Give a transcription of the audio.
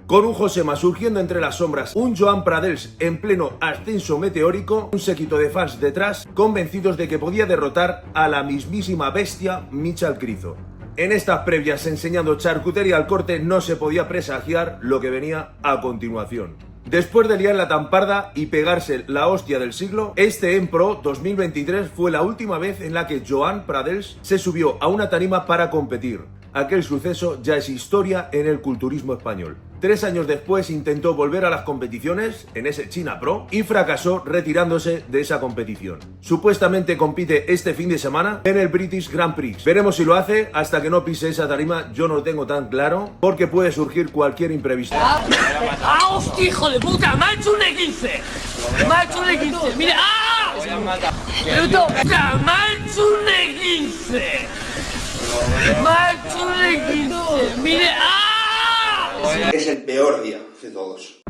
con un Josema surgiendo entre las sombras, un Joan Pradels en pleno ascenso meteórico, un séquito de fans detrás, convencidos de que podía derrotar a la mismísima bestia Michal Krizo. En estas previas enseñando charcutería al corte no se podía presagiar lo que venía a continuación. Después de liar la tamparda y pegarse la hostia del siglo, este En Pro 2023 fue la última vez en la que Joan Pradels se subió a una tarima para competir. Aquel suceso ya es historia en el culturismo español. 3 años después intentó volver a las competiciones, en ese China Pro, y fracasó retirándose de esa competición. Supuestamente compite este fin de semana en el British Grand Prix. Veremos si lo hace, hasta que no pise esa tarima yo no lo tengo tan claro, porque puede surgir cualquier imprevisto. ¡Ah, hostia, hijo de puta! ¡Me ha hecho un E15! ¡Me ha hecho un E15! ¡Mira! ¡Ah! ¡Bruto! ¡Me ha hecho un E15! ¡Me ha hecho un E15! ¡Mire! ¡Ah! Es el peor día de todos.